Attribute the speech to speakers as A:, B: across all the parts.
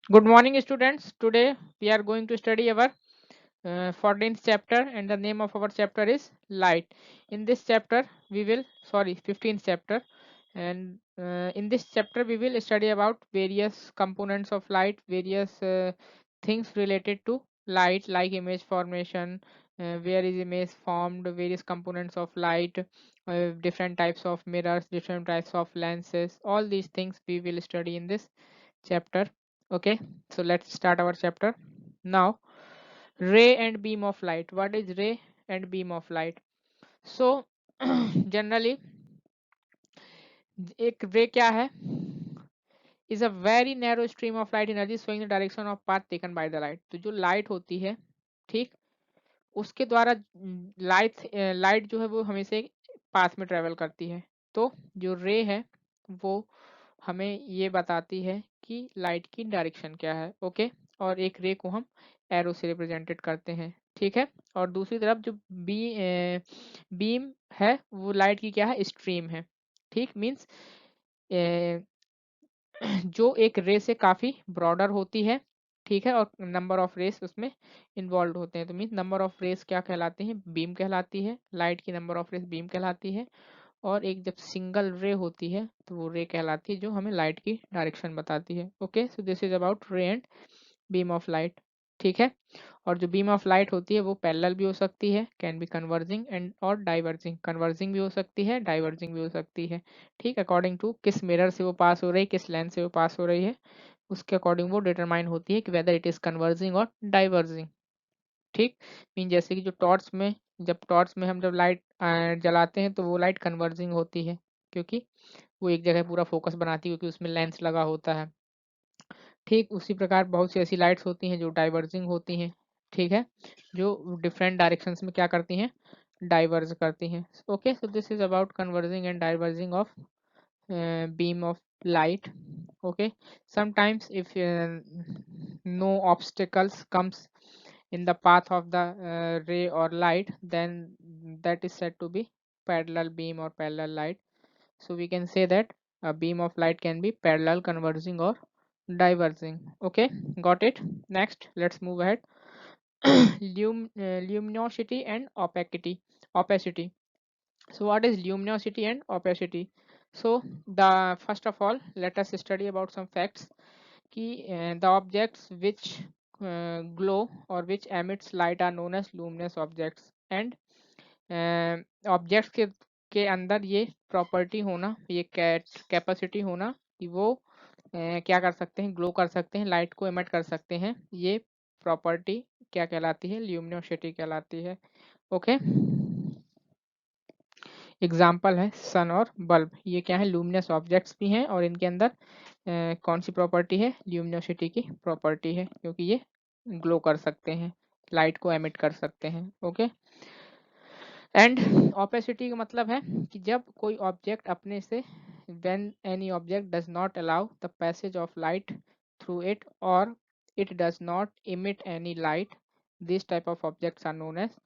A: Good morning, students. Today we are going to study our 14th chapter, and the name of our chapter is light. In this chapter, 15th chapter, and in this chapter, we will study about various components of light, various things related to light, like image formation, where is image formed, various components of light, different types of mirrors, different types of lenses. All these things we will study in this chapter. Okay, so let's start our chapter now. Ray and beam of light. What is ray and beam of light? So generally एक रे क्या है? Is a very narrow stream of light energy showing the direction of path taken by the light. तो जो light होती है, ठीक, उसके द्वारा लाइट लाइट जो है वो हमेशा एक पाथ में ट्रेवल करती है। तो जो रे है वो हमें ये बताती है कि लाइट की डायरेक्शन क्या है। ओके, और एक रे को हम एरो से रिप्रेजेंटेड करते हैं, ठीक है। और दूसरी तरफ जो बीम है वो लाइट की क्या है? स्ट्रीम है, ठीक। मीन्स जो एक रे से काफी ब्रॉडर होती है, ठीक है, और नंबर ऑफ रेस उसमें इन्वॉल्व होते हैं। तो मीन्स नंबर ऑफ रेस क्या कहलाती है? बीम कहलाती है। लाइट की नंबर ऑफ रेस बीम कहलाती है। और एक जब सिंगल रे होती है तो वो रे कहलाती है, जो हमें लाइट की डायरेक्शन बताती है। Okay, so this is about रे एंड बीम ऑफ लाइट, ठीक है। और जो बीम ऑफ लाइट होती है वो पैरेलल भी हो सकती है, कैन बी कन्वर्जिंग एंड और डाइवर्जिंग। कन्वर्जिंग भी हो सकती है, डाइवर्जिंग भी हो सकती है, ठीक। अकॉर्डिंग टू किस मिरर से वो पास हो रही है, किस लेंस से वो पास हो रही है, उसके अकॉर्डिंग वो डिटरमाइन होती है कि वेदर इट इज कन्वर्जिंग और डाइवर्जिंग, ठीक। मीन जैसे कि जो टॉर्च में, जब लाइट जलाते हैं तो वो लाइट कन्वर्जिंग होती है, क्योंकि वो एक जगह पूरा फोकस बनाती है, क्योंकि उसमें लेंस लगा होता है, ठीक। उसी प्रकार बहुत सी ऐसी लाइट्स होती हैं जो डाइवर्जिंग होती हैं, ठीक है, जो डिफरेंट डायरेक्शंस में क्या करती हैं? डाइवर्ज करती हैं। Okay, so this is about converging and diverging of beam of light. Okay, sometimes if no obstacles comes in the path of the ray or light, then that is said to be parallel beam or parallel light. So we can say that a beam of light can be parallel, converging or diverging. Okay, got it. Next, let's move ahead. Luminosity and opacity. So what is luminosity and opacity? So the first of all, let us study about some facts. कि the objects which glow or which emits light are known as luminous objects. And objects के अंदर ये property होना, ये capacity होना कि वो क्या कर सकते हैं? ग्लो कर सकते हैं, लाइट को एमिट कर सकते हैं। ये प्रॉपर्टी क्या कहलाती है? ल्यूमिनोसिटी कहलाती है। ओके, एग्जाम्पल है सन और बल्ब। ये क्या है? लूमिनस ऑब्जेक्ट्स भी हैं और इनके अंदर कौन सी प्रॉपर्टी है? ल्यूमिनोसिटी की प्रॉपर्टी है, क्योंकि ये ग्लो कर सकते हैं, लाइट को एमिट कर सकते हैं। ओके, एंड ऑपेसिटी का मतलब है कि जब कोई ऑब्जेक्ट अपने से, when any object does not allow the passage of light through it और it does not emit any light, this type of objects are known as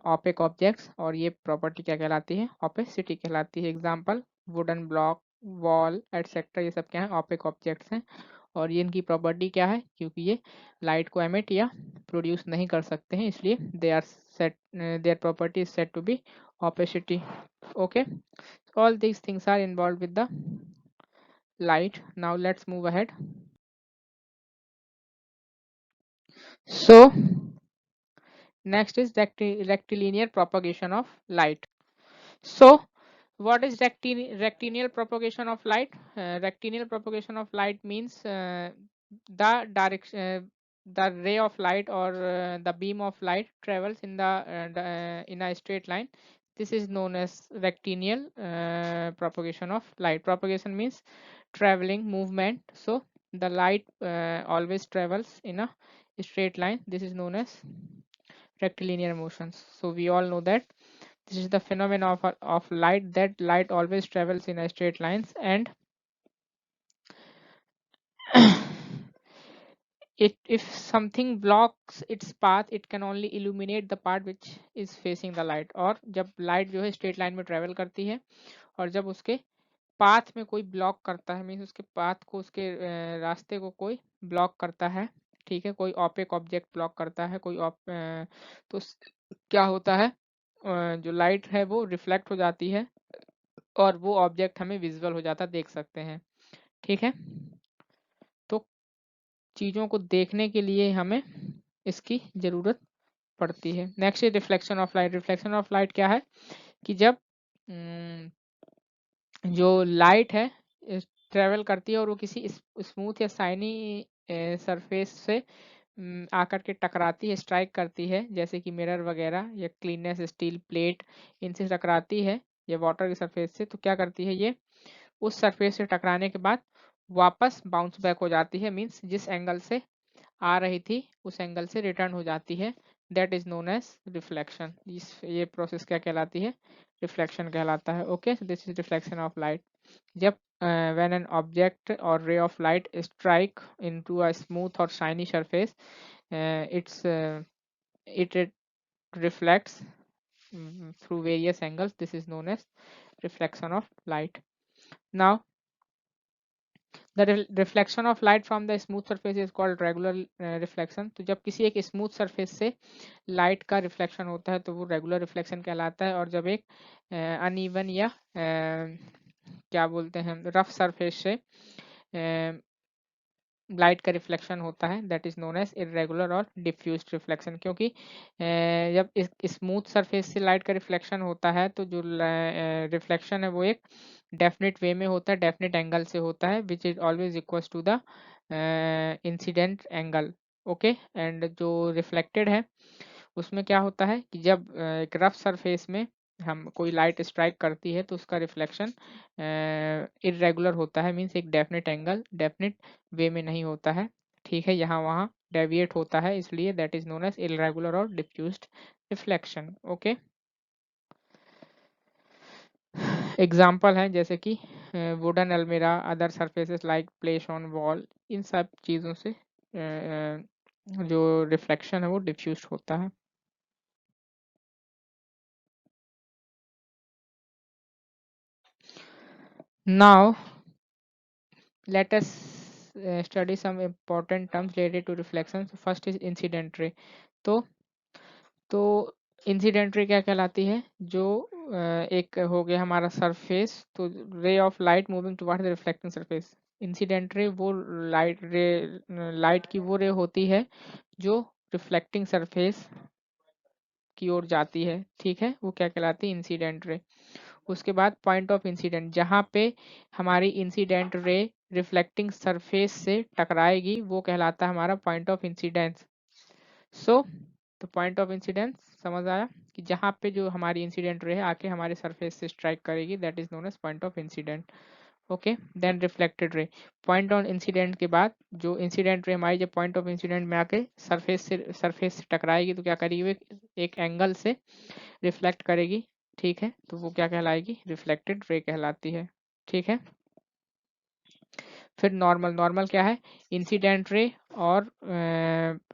A: opaque objects. और ये प्रॉपर्टी क्या कहलाती है? ऑपेसिटी कहलाती है। Example wooden block, wall etcetera, ये सब क्या है? ऑपेक ऑब्जेक्ट्स हैं। और ये इनकी प्रॉपर्टी क्या है? क्योंकि ये लाइट को एमिट या प्रोड्यूस नहीं कर सकते हैं, इसलिए they are set, their property is set to be opacity. Okay, all these things are involved with the light. Now let's move ahead. So next is rectilinear propagation of light. So what is rectilinear propagation of light? Rectilinear propagation of light means the direction, the ray of light or the beam of light travels in in a straight line. This is known as rectilinear propagation of light. Propagation means traveling, movement. So the light always travels in a straight line. This is known as rectilinear motions. So we all know that this is the phenomenon of light, that light always travels in a straight lines, and if something blocks its path, it can only illuminate the part which is facing the light. और जब light जो है straight line में travel करती है, और जब उसके पाथ में कोई ब्लॉक करता है, मीन्स उसके पाथ को, उसके रास्ते को कोई ब्लॉक करता है, ठीक है, कोई ऑपेक ऑब्जेक्ट ब्लॉक करता है, तो क्या होता है, जो लाइट है वो रिफ्लेक्ट हो जाती है और वो ऑब्जेक्ट हमें विजुअल हो जाता, देख सकते हैं, ठीक है। तो चीज़ों को देखने के लिए हमें इसकी ज़रूरत पड़ती है। नेक्स्ट है reflection of light. Reflection of light क्या है कि जब जो लाइट है ट्रेवल करती है और वो किसी स्मूथ या शाइनी सरफेस से आकर के टकराती है, स्ट्राइक करती है, जैसे कि मिरर वगैरह या क्लीननेस स्टील प्लेट, इनसे टकराती है या वाटर की सरफेस से, तो क्या करती है ये, उस सरफेस से टकराने के बाद वापस बाउंस बैक हो जाती है, मीन्स जिस एंगल से आ रही थी उस एंगल से रिटर्न हो जाती है, that is known as reflection. ये प्रोसेस क्या कहलाती है, रिफ्लेक्शन कहलाता है। Okay, this is reflection of light. जब when an object or ray of light strike into a smooth or shiny surface, it reflects through various angles. This is known as reflection of light. Now the reflection of light from the smooth surface is called regular reflection. तो जब किसी एक smooth surface से light का reflection होता है तो वो रेगुलर रिफ्लेक्शन कहलाता है, और जब एक अनइवन या क्या बोलते हैं रफ सरफेस से लाइट का रिफ्लेक्शन होता है, that is known as irregular और डिफ्यूज्ड रिफ्लेक्शन। क्योंकि जब इस स्मूथ सरफेस से लाइट का रिफ्लेक्शन होता है तो जो रिफ्लेक्शन है वो एक डेफिनेट वे में होता है, डेफिनेट एंगल से होता है, which is always equals to the incident angle. Okay, and जो रिफ्लेक्टेड है उसमें क्या होता है कि जब एक रफ सरफेस में हम कोई लाइट स्ट्राइक करती है तो उसका रिफ्लेक्शन इरेगुलर होता है, मीन्स एक डेफिनेट एंगल, डेफिनेट वे में नहीं होता है, ठीक है, यहाँ वहाँ डेविएट होता है, इसलिए that is known as irregular और डिफ्यूज्ड रिफ्लेक्शन। ओके, एग्जाम्पल है जैसे कि वुडन अलमीरा, other surfaces like place on wall, इन सब चीज़ों से जो रिफ्लेक्शन है वो डिफ्यूज होता है। Now let us study some important terms related to reflection. So first is incident ray. तो तो इंसिडेंट रे क्या कहलाती है, जो एक हो गया हमारा सरफेस, तो रे of light moving towards the reflecting surface. Incident ray वो लाइट की वो रे होती है जो रिफ्लेक्टिंग सरफेस की ओर जाती है, ठीक है, वो क्या कहलाती है, इंसिडेंट रे। उसके बाद पॉइंट ऑफ इंसिडेंट, जहाँ पे हमारी इंसिडेंट रे रिफ्लेक्टिंग सरफेस से टकराएगी वो कहलाता है हमारा पॉइंट ऑफ इंसिडेंस। सो तो पॉइंट ऑफ इंसिडेंस समझ आया कि जहाँ पे जो हमारी इंसिडेंट रे है आके हमारे सरफेस से स्ट्राइक करेगी, that is known as point of incident. Okay, then reflected ray. Point on incident के बाद जो इंसिडेंट रे हमारी जब पॉइंट ऑफ इंसिडेंट में आके सरफेस से टकराएगी तो क्या करेगी, वो एक एंगल से रिफ्लेक्ट करेगी, ठीक है, तो वो क्या कहलाएगी, रिफ्लेक्टेड रे कहलाती है, ठीक है। फिर नॉर्मल, नॉर्मल क्या है, इंसिडेंट रे और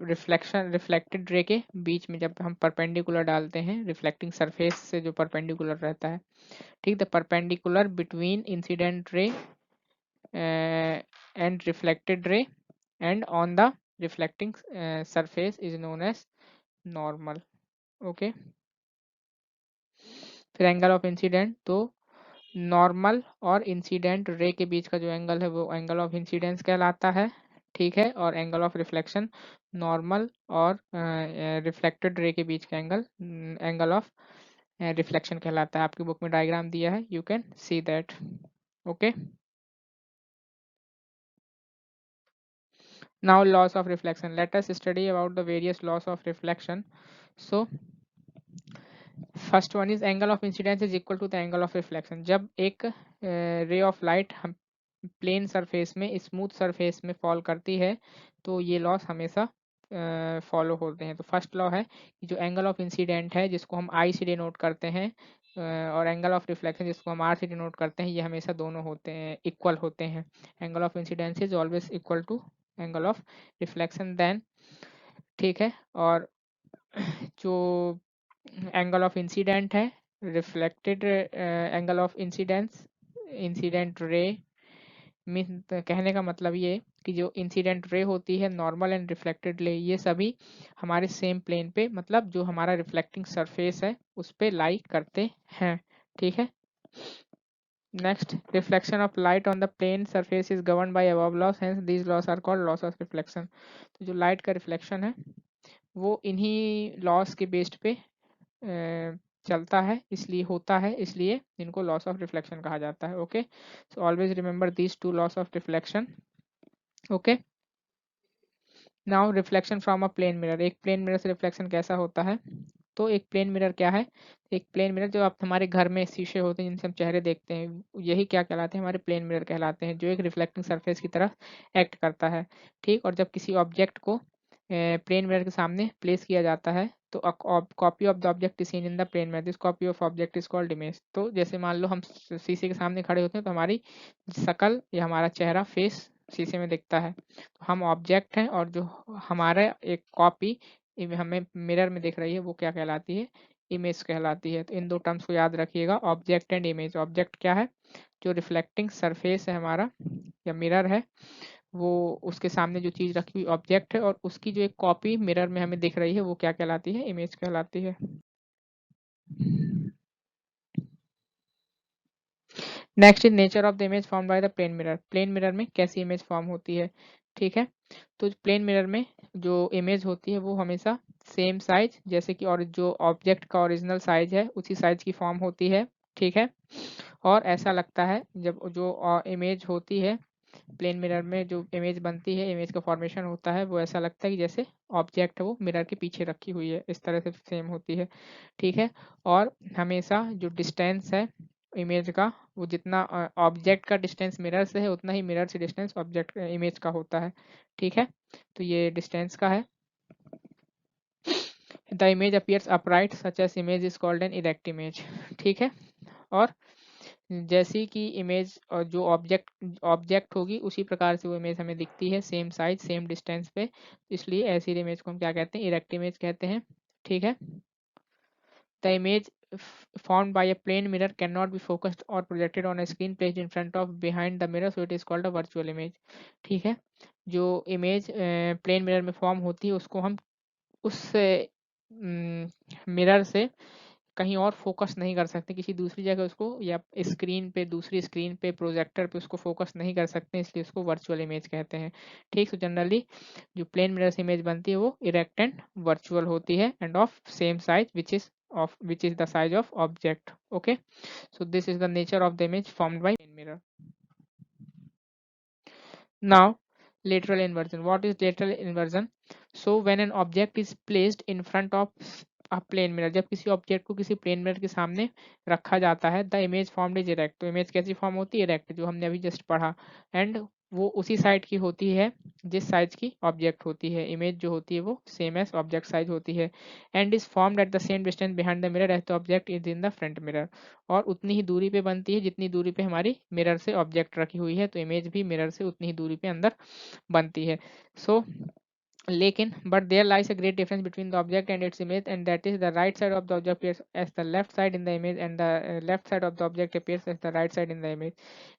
A: रिफ्लेक्टेड रे के बीच में जब हम परपेंडिकुलर डालते हैं, रिफ्लेक्टिंग सरफेस से जो परपेंडिकुलर रहता है, ठीक, the perpendicular between incident ray and reflected ray and on the reflecting surface is known as normal. Okay, फिर एंगल ऑफ इंसिडेंट, तो नॉर्मल और इंसिडेंट रे के बीच का जो एंगल है वो एंगल ऑफ इंसिडेंस कहलाता है, ठीक है, और एंगल ऑफ रिफ्लेक्शन नॉर्मल और रिफ्लेक्टेड रे के बीच का एंगल एंगल ऑफ रिफ्लेक्शन कहलाता है। आपकी बुक में डायग्राम दिया है, you can see that. Okay, now laws of reflection, let us study about the various laws of reflection. So first one is angle of incidence is equal to the angle of reflection. जब एक ray of light हम plane surface में, smooth surface में fall करती है तो ये loss हमेशा फॉलो होते हैं। तो फर्स्ट लॉ है कि जो एंगल ऑफ इंसिडेंट है जिसको हम आई से डिनोट करते हैं और एंगल ऑफ रिफ्लेक्शन जिसको हम आर से डिनोट करते हैं, ये हमेशा दोनों होते हैं, इक्वल होते हैं। Angle of incidence is always equal to angle of reflection then, ठीक है, और जो एंगल ऑफ इंसिडेंट है, reflected angle of incidence incident ray mean कहने का मतलब ये कि जो इंसिडेंट रे होती है, नॉर्मल एंड रिफ्लेक्टेड रे, ये सभी हमारे सेम प्लेन पे, मतलब जो हमारा रिफ्लेक्टिंग सरफेस है उस पे लाई करते हैं। ठीक है। Next, reflection of light on the plane surface is govern by above laws, hence these laws are called laws of reflection. तो जो लाइट का रिफ्लेक्शन है वो इन्हीं लॉस के बेस्ड पे चलता है, इसलिए होता है, इसलिए इनको लॉस ऑफ रिफ्लेक्शन कहा जाता है। Okay, so always remember these two laws of reflection. Okay, now reflection from a plane mirror. एक प्लेन मिरर से रिफ्लेक्शन कैसा होता है? तो एक प्लेन मिरर क्या है? एक प्लेन मिरर जो आप हमारे घर में शीशे होते हैं जिनसे हम चेहरे देखते हैं, यही क्या कहलाते हैं? हमारे प्लेन मिरर कहलाते हैं, जो एक रिफ्लेक्टिंग सरफेस की तरह एक्ट करता है। ठीक, और जब किसी ऑब्जेक्ट को प्लेन मिरर के सामने प्लेस किया जाता है तो copy of the object is seen in the plane mirror, this copy of object is called image. तो जैसे मान लो हम शीशे के सामने खड़े होते हैं तो हमारी शक्ल या हमारा चेहरा, फेस शीशे में दिखता है, तो हम ऑब्जेक्ट हैं, और जो हमारा एक कॉपी हमें मिरर में दिख रही है वो क्या कहलाती है? इमेज कहलाती है। तो इन दो टर्म्स को याद रखिएगा, ऑब्जेक्ट एंड इमेज। ऑब्जेक्ट क्या है? जो रिफ्लेक्टिंग सरफेस है हमारा या मिरर है, वो उसके सामने जो चीज रखी हुई ऑब्जेक्ट है, और उसकी जो एक कॉपी मिरर में हमें दिख रही है वो क्या कहलाती है? इमेज कहलाती है। Next is nature of the image form by the plane mirror. Plane mirror में कैसी इमेज फॉर्म होती है? ठीक है, तो प्लेन मिरर में जो इमेज होती है वो हमेशा सेम साइज, जैसे कि और जो ऑब्जेक्ट का ओरिजिनल साइज है उसी साइज की फॉर्म होती है। ठीक है, और ऐसा लगता है जब जो इमेज होती है प्लेन मिरर में, जो इमेज बनती है, इमेज का फॉर्मेशन होता है, वो ऐसा लगता है कि जैसे ऑब्जेक्ट है वो मिरर के पीछे रखी हुई है, इस तरह से सेम होती है। ठीक है, और हमेशा जो डिस्टेंस है इमेज का, वो जितना ऑब्जेक्ट का डिस्टेंस मिरर से है उतना ही मिरर से डिस्टेंस ऑब्जेक्ट इमेज का होता है। ठीक है, तो ये डिस्टेंस का है। The image appears upright such as image is called an erect image. ठीक है, और जैसी कि इमेज और जो ऑब्जेक्ट ऑब्जेक्ट होगी उसी प्रकार से वो इमेज हमें दिखती है, सेम साइज सेम डिस्टेंस पे, इसलिए ऐसी इमेज को हम क्या कहते हैं? इरेक्ट इमेज कहते हैं। ठीक है, the image formed by a plane mirror cannot be focused or projected on a screen placed in front of behind the mirror, so it is called a virtual image। ठीक है, जो image plane mirror में form होती है उसको हम उस mirror से कहीं और फोकस नहीं कर सकते, किसी दूसरी जगह उसको, या स्क्रीन पे, दूसरी स्क्रीन पे, प्रोजेक्टर पे उसको फोकस नहीं कर सकते, इसलिए उसको वर्चुअल इमेज कहते हैं। ठीक, तो जनरली जो प्लेन मिरर से इमेज बनती है वो इरेक्ट एंड वर्चुअल होती है, end of same size which is the size of object। okay, so this is the nature of the image formed by plane mirror। Now, lateral inversion. What is lateral inversion? So when an object is placed in front of a plane mirror, जब किसी object को किसी plane mirror के सामने रखा जाता है, the image formed is erect. तो इमेज कैसी फॉर्म होती है? इरेक्ट, जो हमने अभी जस्ट पढ़ा, एंड वो उसी साइड की होती है जिस साइज की ऑब्जेक्ट होती है। इमेज जो होती है वो सेम एज ऑब्जेक्ट साइज होती है, and is formed at the same distance behind the mirror as the object is in the front mirror. और उतनी ही दूरी पे बनती है जितनी दूरी पे हमारी मिरर से ऑब्जेक्ट रखी हुई है, तो इमेज भी मिरर से उतनी ही दूरी पे अंदर बनती है। सो लेकिन but there lies a great difference between the object and its image, and that is the right side of the object appears as the left side in the image, and the left side of the object appears as the right side in the image।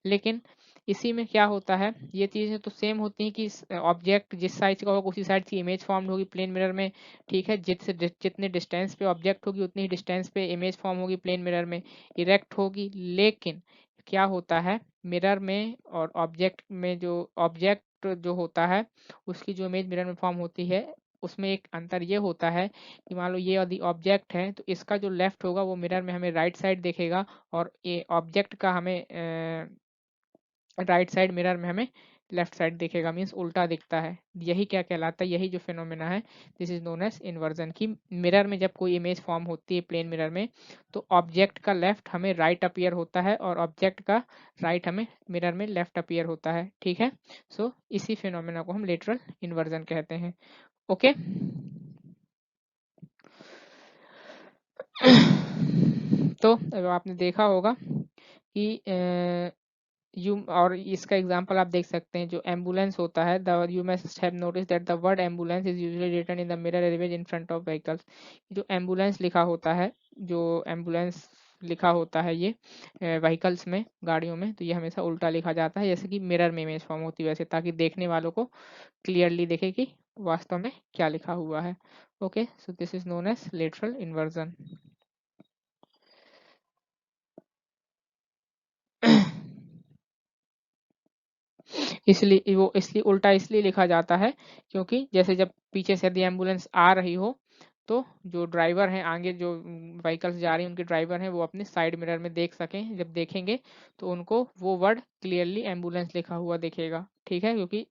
A: लेकिन इसी में क्या होता है, ये चीजें तो same होती हैं कि ऑब्जेक्ट जिस साइज का होगा उसी साइज की इमेज फॉर्म होगी प्लेन मिरर में। ठीक है, जितने डिस्टेंस पे ऑब्जेक्ट होगी उतनी ही डिस्टेंस पे इमेज फॉर्म होगी प्लेन मिरर में, इरेक्ट होगी। लेकिन क्या होता है, मिरर में और ऑब्जेक्ट में, जो ऑब्जेक्ट जो होता है उसकी जो इमेज मिरर में फॉर्म होती है, उसमें एक अंतर ये होता है कि मान लो ये यदि ऑब्जेक्ट है तो इसका जो लेफ्ट होगा वो मिरर में हमें राइट साइड दिखेगा, और ये ऑब्जेक्ट का हमें राइट साइड मिरर में हमें लेफ्ट साइड दिखेगा, मीन्स उल्टा दिखता है। यही क्या कहलाता है? यही जो फिनोमेना है, this is known as inversion. की मिरर में जब कोई इमेज फॉर्म होती है प्लेन मिरर में, तो ऑब्जेक्ट का लेफ्ट हमें राइट अपीयर होता है, और ऑब्जेक्ट का राइट हमें मिरर में लेफ्ट अपीयर होता है। ठीक है, सो इसी फिनोमेना को हम लेटरल इन्वर्जन कहते हैं। ओके तो अब आपने देखा होगा कि यू, और इसका एग्जांपल आप देख सकते हैं, जो एम्बुलेंस होता है, the you must have notice that the word ambulance is usually written in the mirror image in front of vehicles. जो एम्बुलेंस लिखा होता है, जो एम्बुलेंस लिखा होता है ये व्हीकल्स में, गाड़ियों में, तो ये हमेशा उल्टा लिखा जाता है, जैसे कि मिरर में इमेज फॉर्म होती है वैसे, ताकि देखने वालों को क्लियरली दिखे कि वास्तव में क्या लिखा हुआ है। Okay, so this is known as lateral inversion. इसलिए वो इसलिए उल्टा इसलिए लिखा जाता है क्योंकि जैसे जब पीछे से यदि एम्बुलेंस आ रही हो तो जो ड्राइवर हैं, आगे जो व्हीकल्स जा रही हैं उनके ड्राइवर हैं, वो अपने साइड मिरर में देख सकें, जब देखेंगे तो उनको वो वर्ड क्लियरली एम्बुलेंस लिखा हुआ दिखेगा। ठीक है, क्योंकि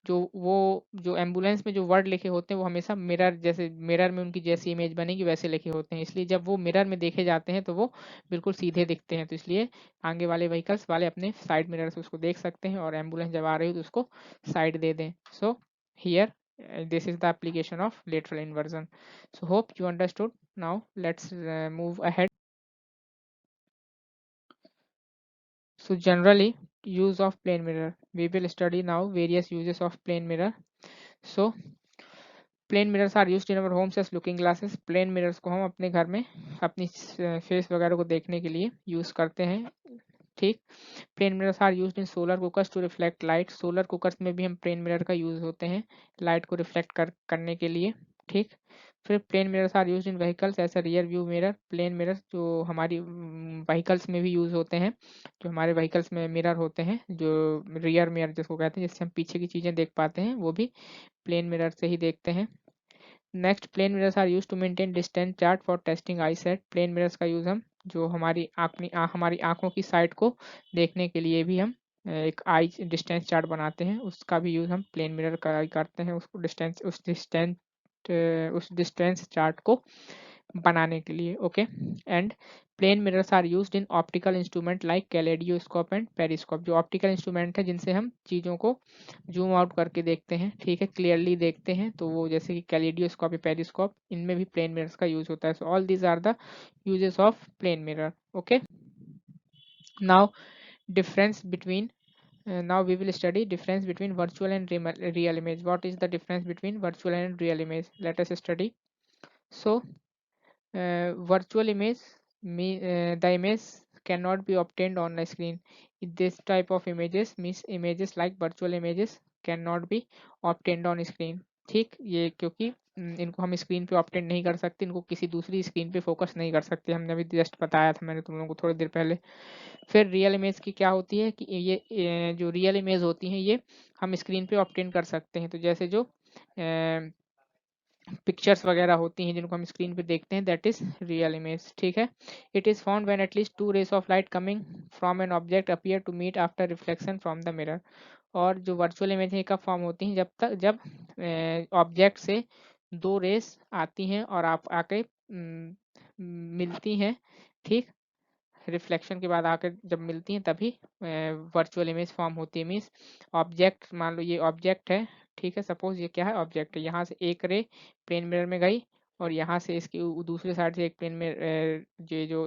A: जो एम्बुलेंस में जो वर्ड लिखे होते हैं वो हमेशा मिरर, जैसे मिरर में उनकी जैसी इमेज बनेगी वैसे लिखे होते हैं, इसलिए जब वो मिरर में देखे जाते हैं तो वो बिल्कुल सीधे दिखते हैं। तो इसलिए आगे वाले व्हीकल्स वाले अपने साइड मिरर से उसको देख सकते हैं, और एम्बुलेंस जब आ रही हो तो उसको साइड दे दें। So here this is the application of lateral inversion. So hope you understood. Now let's move ahead. So generally, use of plane mirror, we will study now various uses of plane mirror. So plane mirrors are used in our homes as looking glasses. Plane mirrors को हम अपने घर में अपनी face वगैरह को देखने के लिए यूज करते हैं। ठीक, plane mirrors are used in solar cookers to reflect light. Solar cookers में भी हम प्लेन मिरर का यूज होते हैं लाइट को रिफ्लेक्ट करने के लिए। ठीक, फिर plane mirrors are used in vehicles as a rear view mirror. Plane mirrors जो हमारी व्हीकल्स में भी यूज होते हैं, जो हमारे व्हीकल्स में मिरर होते हैं, जो रियर मिरर जिसको कहते हैं, जिससे हम पीछे की चीजें देख पाते हैं, वो भी प्लेन मिरर से ही देखते हैं। Next, plane mirrors are use to maintain distance chart for testing eyesight. Plane mirrors का यूज हम जो हमारी आंखों की साइड को देखने के लिए भी हम एक आई डिस्टेंस चार्ट बनाते हैं, उसका भी यूज हम प्लेन मिरर का ही करते हैं, उसको उस डिस्टेंस चार्ट को बनाने के लिए। Okay, and plane mirrors are used in optical instrument like kaleidoscope and periscope. जो ऑप्टिकल इंस्ट्रूमेंट है जिनसे हम चीज़ों को जूम आउट करके देखते हैं, ठीक है, क्लियरली देखते हैं, तो वो जैसे कि कैलेडियोस्कोप या पेरिस्कोप, इनमें भी प्लेन मिरर्स का यूज होता है। So all these are the uses of plane mirror. Okay, now difference between now we will study difference between virtual and real image. What is the difference between virtual and real image? Let us study. So virtual image the image cannot be obtained on the screen. This type of images means images like virtual images cannot be obtained on screen. ठीक, ये क्योंकि इनको हम screen पे obtained नहीं कर सकते, इनको किसी दूसरी स्क्रीन पे फोकस नहीं कर सकते, हमने अभी जस्ट बताया था मैंने तुम लोगों को थोड़ी देर पहले। फिर रियल इमेज की क्या होती है कि ये जो रियल इमेज होती हैं ये हम स्क्रीन पे ऑप्टेंड कर सकते हैं। तो जैसे जो पिक्चर्स वगैरह होती हैं जिनको हम स्क्रीन पे देखते हैं, दैट इज रियल इमेज। ठीक है, it is found when at least two rays of light coming from an object appear to meet after reflection from the mirror. और जो वर्चुअल इमेज है कब फॉर्म होती हैं, जब ऑब्जेक्ट से दो रेस आती हैं और आप आके मिलती हैं। ठीक, रिफ्लेक्शन के बाद आकर जब मिलती हैं तभी वर्चुअल इमेज फॉर्म होती है। मीन्स ऑब्जेक्ट, मान लो ये ऑब्जेक्ट है, ठीक है, सपोज ये क्या है, ऑब्जेक्ट है, यहाँ से एक रे प्लेन मिरर में गई और यहाँ से इसकी दूसरे साइड से एक प्लेन में ये जो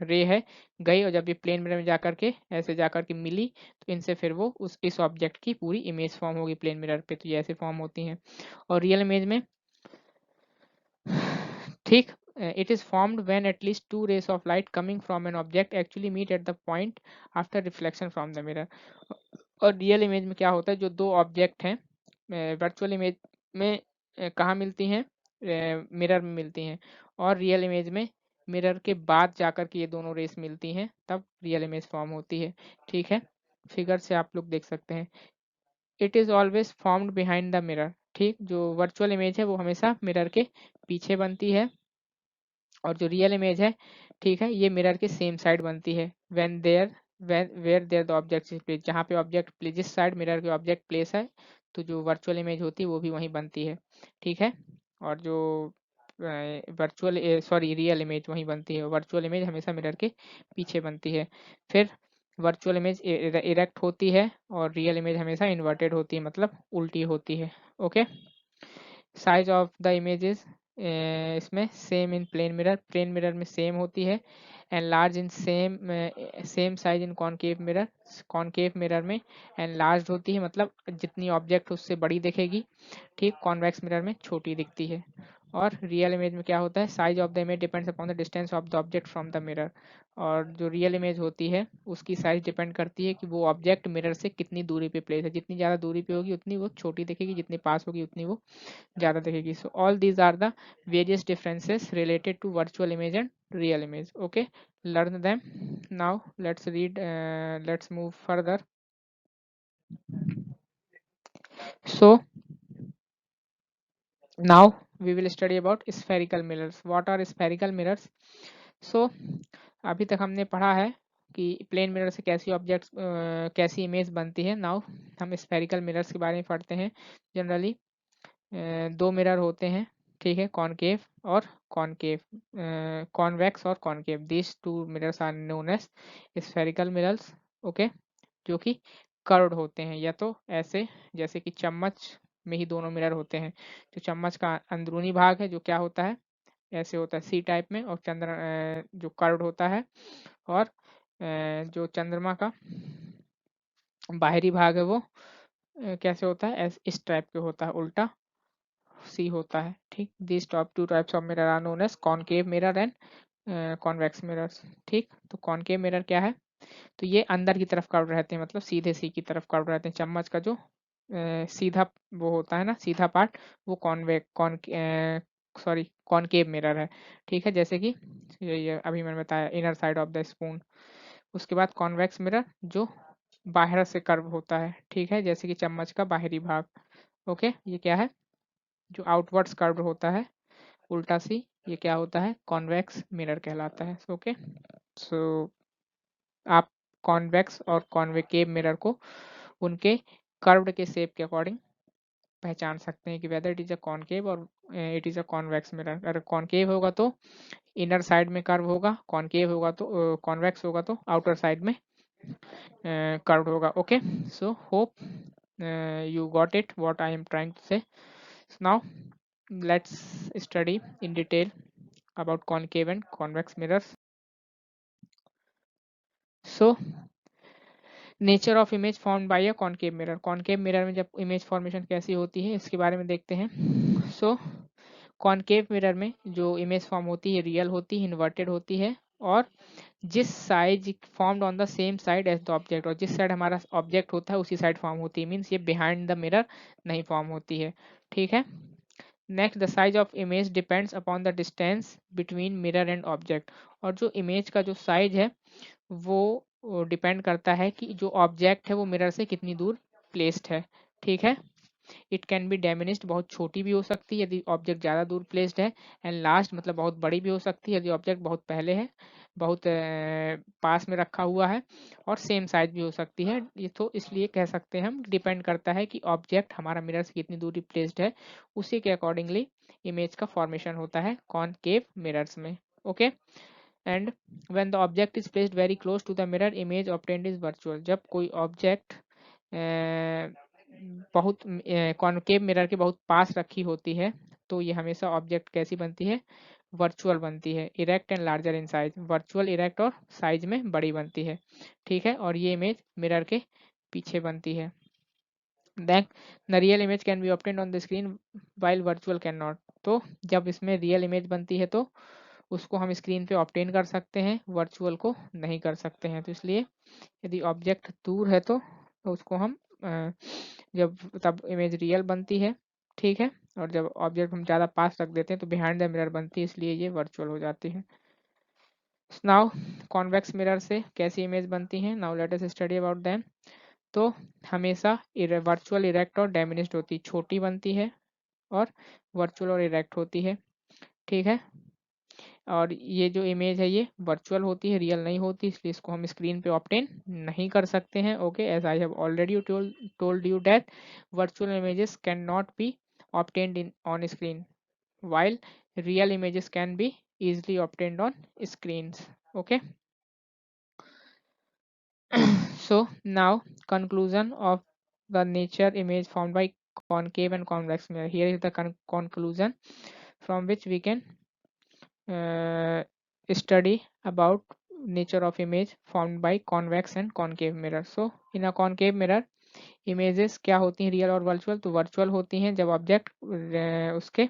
A: रे है गई, और जब ये प्लेन मिरर में जाकर के ऐसे जाकर के मिली तो इनसे फिर वो इस ऑब्जेक्ट की पूरी इमेज फॉर्म होगी प्लेन मिरर पे। तो ये ऐसे फॉर्म होती हैं। और रियल इमेज में ठीक, it is formed when at least two rays of light coming from an object actually meet at the point after reflection from the mirror. और रियल इमेज में क्या होता है, जो दो ऑब्जेक्ट हैं वर्चुअल इमेज में कहाँ मिलती हैं, मिरर में मिलती हैं, और रियल इमेज में मिरर के बाद जाकर के ये दोनों रेस मिलती हैं, तब रियल इमेज फॉर्म होती है। ठीक है, फिगर से आप लोग देख सकते हैं, it is always formed behind the mirror. ठीक, जो वर्चुअल इमेज है वो हमेशा मिरर के पीछे बनती है, और जो रियल इमेज है, ठीक है, ये मिरर के सेम साइड बनती है। When there were there the object is place, जहाँ पे ऑब्जेक्ट प्लेस, जिस साइड मिरर के ऑब्जेक्ट प्लेस है, तो जो वर्चुअल इमेज होती है वो भी वहीं बनती है। ठीक है, और जो वर्चुअल सॉरी रियल इमेज वहीं बनती है, वर्चुअल इमेज हमेशा मिरर के पीछे बनती है। फिर वर्चुअल इमेज इरेक्ट होती है और रियल इमेज हमेशा इन्वर्टेड होती है, मतलब उल्टी होती है। Okay, size of the images इसमें same in plane mirror, plane mirror में सेम होती है, and large in same size in concave mirror, concave mirror में एंड लार्ज होती है, मतलब जितनी ऑब्जेक्ट उससे बड़ी दिखेगी, ठीक, कॉन्वेक्स मिरर में छोटी दिखती है। और रियल इमेज में क्या होता है, size of the image depends upon the distance of the object from the mirror. और जो रियल इमेज होती है उसकी साइज डिपेंड करती है कि वो ऑब्जेक्ट मिरर से कितनी दूरी पे प्लेस है। जितनी ज़्यादा दूरी पे होगी उतनी वो छोटी दिखेगी, जितनी पास होगी उतनी वो ज़्यादा दिखेगी। So all these are the various differences related to virtual image and real image. Okay, learn them. Now let's read, let's move further. So now we will study about spherical mirrors. What are spherical mirrors? So अभी तक हमने पढ़ा है कि plane mirror से कैसी objects कैसी image बनती है। नाउ हम स्फेरिकल मिरर्स के बारे में पढ़ते हैं। जनरली दो मिरर होते हैं, ठीक है, कॉनकेव और कॉनकेव, कॉन्वेक्स और concave. This two mirrors are known as spherical mirrors. Okay, जो कि कर्व्ड होते हैं, या तो ऐसे जैसे कि चम्मच में ही दोनों मिरर होते हैं। जो चम्मच का अंदरूनी भाग है जो क्या होता है, ऐसे होता है सी टाइप में, और जो कर्व्ड होता है। और जो चंद्रमा का बाहरी भाग है वो कैसे होता है, इस टाइप के होता है, उल्टा सी होता है। ठीक, this top two types of mirror are known as concave mirror and convex mirrors. ठीक, तो कॉनकेव मिरर क्या है, तो ये अंदर की तरफ कर्व रहते हैं, मतलब सीधे सी की तरफ कर्व रहते हैं। चम्मच का जो सीधा वो होता है ना, सीधा पार्ट, वो कॉनकेव मिरर है। ठीक है, जैसे कि ये अभी मैंने बताया inner side of the spoon. उसके बाद कॉन्वेक्स मिरर जो बाहर से कर्व होता है, ठीक है, जैसे कि चम्मच का बाहरी भाग। ओके, ये क्या है, जो आउटवर्ड्स कर्व होता है उल्टा सी, ये क्या होता है, कॉन्वेक्स मिरर कहलाता है। ओके, सो आप कॉन्वेक्स और कॉन्वेकेव मिरर को उनके कर्व्ड के शेप के अकॉर्डिंग पहचान सकते हैं कि whether it is a concave और it is a convex mirror. अगर कॉनकेव होगा तो इनर साइड में कर्व होगा, कॉनकेव होगा तो कॉन्वेक्स होगा तो आउटर साइड में कर्व्ड होगा। Okay, so hope you got it what I am trying to say. So now let's study in detail about concave and convex mirrors. So nature of image formed by a concave mirror. Concave mirror में जब image formation कैसी होती है इसके बारे में देखते हैं। सो कॉनकेव मिरर में जो इमेज फॉर्म होती है रियल होती है, इन्वर्टेड होती है, और जिस side formed on the same side as the object, और जिस साइड हमारा ऑब्जेक्ट होता है उसी साइड फॉर्म होती है, मीन्स ये बिहाइंड द मिरर नहीं फॉर्म होती है। ठीक है, next the size of image depends upon the distance between mirror and object. और जो इमेज का जो साइज है वो डिपेंड करता है कि जो ऑब्जेक्ट है वो मिरर से कितनी दूर प्लेस्ड है। ठीक है, इट कैन बी डेमिनिस्ड, बहुत छोटी भी हो सकती है यदि ऑब्जेक्ट ज़्यादा दूर प्लेस्ड है, एंड लास्ट मतलब बहुत बड़ी भी हो सकती है यदि ऑब्जेक्ट बहुत पहले है, बहुत पास में रखा हुआ है, और सेम साइज भी हो सकती है। ये तो इसलिए कह सकते हैं हम, डिपेंड करता है कि ऑब्जेक्ट हमारा मिरर से कितनी दूरी प्लेस्ड है, उसी के अकॉर्डिंगली इमेज का फॉर्मेशन होता है कॉनकेव मिरर्स में। Okay, and when the object is placed very close to the mirror image obtained is virtual. जब कोई ऑब्जेक्ट बहुत कॉनकेव मिरर के बहुत पास रखी होती है तो ये हमेशा ऑब्जेक्ट कैसी बनती है, वर्चुअल बनती है, erect and larger in size. Virtual, erect और साइज में बड़ी बनती है। ठीक है, और ये इमेज मिरर के पीछे बनती है। Then the real image can be obtained on the screen while virtual can not. तो जब इसमें रियल इमेज बनती है तो उसको हम स्क्रीन पे ऑब्टेन कर सकते हैं, वर्चुअल को नहीं कर सकते हैं। तो इसलिए यदि ऑब्जेक्ट दूर है तो उसको हम जब तब इमेज रियल बनती है। ठीक है, और जब ऑब्जेक्ट हम ज़्यादा पास रख देते हैं तो बिहाइंड द मिरर बनती है, इसलिए ये वर्चुअल हो जाती है। नाउ कॉन्वेक्स मिरर से कैसी इमेज बनती है, now let us study about them. तो हमेशा वर्चुअल, इरेक्ट और डेमिनिस्ड होती है, छोटी बनती है और वर्चुअल और इरेक्ट होती है। ठीक है, और ये जो इमेज है ये वर्चुअल होती है, रियल नहीं होती, इसलिए इसको हम स्क्रीन पे ऑब्टेन नहीं कर सकते हैं। Okay, as I have already told you that virtual images can not be obtained in on screen while real images can be easily obtained on screens. Okay, so now conclusion of the nature image formed by concave and convex mirror. Here is the conclusion from which we can uh, study about nature of image formed by convex and concave mirror. So in a concave mirror images क्या होती हैं, real और virtual. तो virtual होती हैं जब object उसके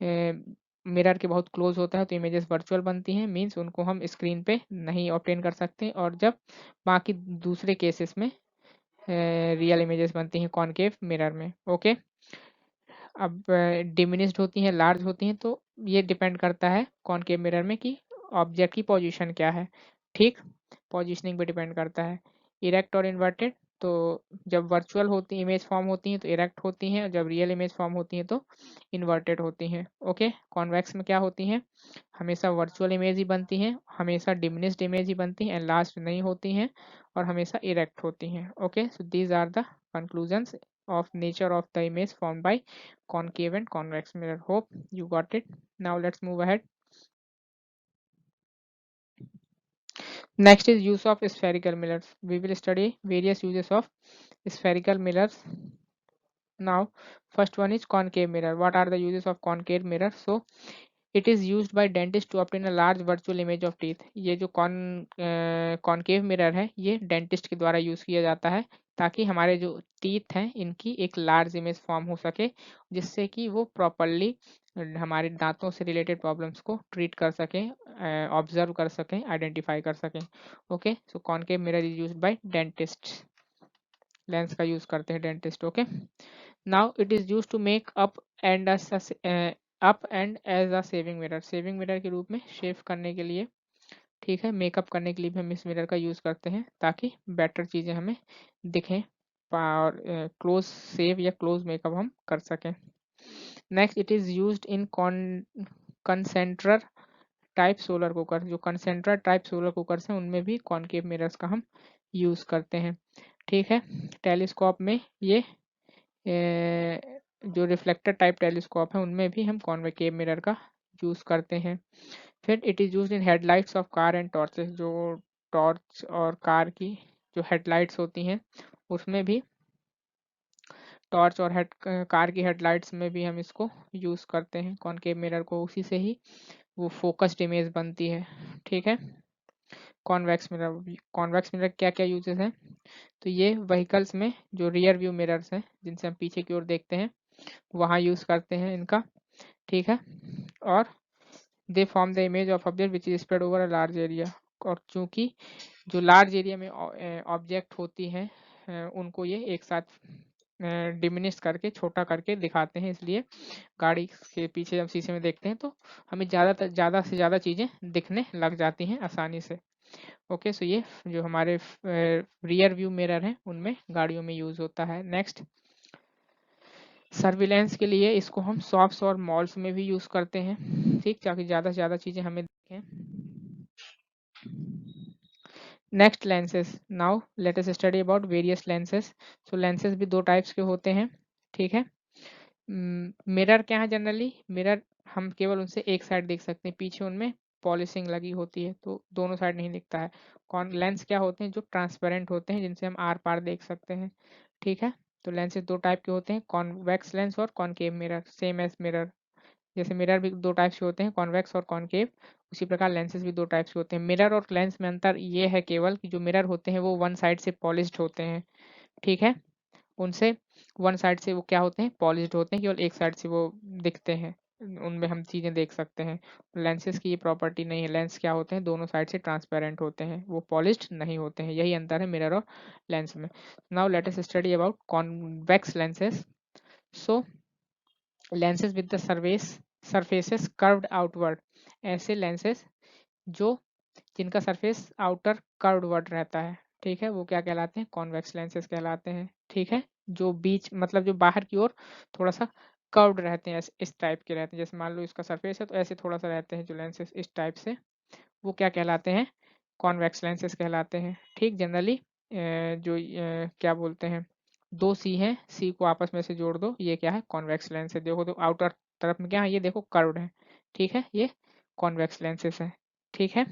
A: mirror के बहुत क्लोज होता है तो इमेजेस वर्चुअल बनती हैं, मीन्स उनको हम स्क्रीन पे नहीं ऑब्टेन कर सकते। और जब बाकी दूसरे केसेस में रियल इमेजेस बनती हैं कॉनकेव मिरर में। ओके, अब डिमिनिश्ड होती हैं, लार्ज होती हैं, तो ये डिपेंड करता है कॉनकेव मिरर में कि ऑब्जेक्ट की पोजीशन क्या है। ठीक, पोजीशनिंग पे डिपेंड करता है। इरेक्ट और इन्वर्टेड, तो जब वर्चुअल होती इमेज फॉर्म होती हैं तो इरेक्ट होती हैं, और जब रियल इमेज फॉर्म होती हैं तो इन्वर्टेड होती हैं। ओके, कॉन्वेक्स में क्या होती हैं, हमेशा वर्चुअल इमेज ही बनती हैं, हमेशा डिमिनिश्ड इमेज ही बनती हैं, एंड लास्ट नहीं होती हैं, और हमेशा इरेक्ट होती हैं। Okay, so these are the conclusions of nature of the image formed by concave and convex mirror. Hope you got it. Now let's move ahead. Next is use of spherical mirrors. We will study various uses of spherical mirrors. Now first one is concave mirror. What are the uses of concave mirror? So it is used by dentist to obtain a large virtual image of teeth. ये जो concave mirror है ये dentist के द्वारा use किया जाता है ताकि हमारे जो टीथ हैं इनकी एक लार्ज इमेज फॉर्म हो सके, जिससे कि वो प्रॉपरली हमारे दांतों से रिलेटेड प्रॉब्लम्स को ट्रीट कर सकें, ऑब्जर्व कर सकें, आइडेंटिफाई कर सकें। Okay, so concave mirror is used by dentist, lens का यूज़ करते हैं dentist. Okay, now it is used to make up and as a shaving mirror. Shaving mirror के रूप में शेव करने के लिए, ठीक है, मेकअप करने के लिए भी हम इस मिरर का यूज़ करते हैं ताकि बेटर चीज़ें हमें दिखें और क्लोज सेव या क्लोज मेकअप हम कर सकें। Next, it is used in concentrator type solar cooker. जो कंसेंट्रर टाइप सोलर कुकर हैं उनमें भी कॉनकेव मिरर्स का हम यूज़ करते हैं। ठीक है, टेलीस्कोप में ये जो रिफ्लेक्टर टाइप टेलीस्कोप है उनमें भी हम कॉन्वेकेव मिरर का यूज़ करते हैं। फिर it is used in headlights of car and torches. जो टॉर्च और कार की जो हेडलाइट्स होती हैं उसमें भी, टॉर्च और कार की हेडलाइट्स में भी हम इसको यूज़ करते हैं कॉनकेव मिरर को, उसी से ही वो फोकस्ड इमेज बनती है। ठीक है, कॉन्वेक्स मिरर क्या क्या यूजेस हैं, तो ये व्हीकल्स में जो रियर व्यू मिरर्स हैं जिनसे हम पीछे की ओर देखते हैं वहाँ यूज़ करते हैं इनका। ठीक है, और they form the image of object which is spread over a large area. और चूंकि जो लार्ज एरिया में ऑब्जेक्ट होती हैं उनको ये एक साथ डिमिनिश करके छोटा करके दिखाते हैं, इसलिए गाड़ी के पीछे जब शीशे में देखते हैं तो हमें ज़्यादा से ज़्यादा चीज़ें दिखने लग जाती हैं आसानी से। ओके, सो ये जो हमारे रियर व्यू मिरर हैं उनमें गाड़ियों में यूज़ होता है। नेक्स्ट, सर्विलेंस के लिए इसको हम शॉप्स और मॉल्स में भी यूज़ करते हैं, ठीक, ताकि ज़्यादा से ज़्यादा चीज़ें हमें दिखें। Next, lenses. Now let us study about various lenses. So lenses भी दो टाइप्स के होते हैं। ठीक है, मिरर क्या है, जनरली मिरर हम केवल उनसे एक साइड देख सकते हैं, पीछे उनमें पॉलिशिंग लगी होती है तो दोनों साइड नहीं दिखता है। कौन लेंस क्या होते हैं, जो ट्रांसपेरेंट होते हैं जिनसे हम आर पार देख सकते हैं। ठीक है, तो लेंसेज दो टाइप के होते हैं, कॉन्वेक्स लेंस और concave mirror, same as mirror. जैसे मिरर भी दो टाइप्स के होते हैं, कॉन्वेक्स और कॉनकेव, उसी प्रकार लेंसेज भी दो टाइप्स के होते हैं। मिरर और लेंस में अंतर ये है केवल कि जो मिरर होते हैं वो वन साइड से पॉलिश्ड होते हैं। ठीक है, उनसे वन साइड से वो क्या होते हैं, पॉलिश्ड होते हैं, केवल एक साइड से वो दिखते हैं, उनमें हम चीज़ें देख सकते हैं। लेंसेज की ये प्रॉपर्टी नहीं है, लेंस क्या होते हैं, दोनों साइड से ट्रांसपेरेंट होते हैं, वो पॉलिश्ड नहीं होते हैं। यही अंतर है मिरर और लेंस में। Now let us study about convex lenses. So lenses with the surfaces curved outward. ऐसे लेंसेज जो जिनका सरफेस आउटर कर्ववर्ड रहता है, ठीक है, वो क्या कहलाते हैं, कॉन्वेक्स लेंसेज कहलाते हैं। ठीक है, जो बीच मतलब जो बाहर की ओर थोड़ा सा कर्व्ड रहते हैं, इस टाइप के रहते हैं, जैसे मान लो इसका सरफेस है तो ऐसे थोड़ा सा रहते हैं जो लेंसेज इस टाइप से, वो क्या कहलाते हैं, कॉन्वेक्स लेंसेज कहलाते हैं। ठीक, जनरली जो क्या बोलते हैं, दो सी हैं, सी को आपस में से जोड़ दो, ये क्या है, कॉन्वेक्स लेंस है। देखो तो आउटर तरफ में क्या है, ये देखो कर्व्ड है। ठीक है, ये कॉन्वेक्स लेंसेज है। ठीक है,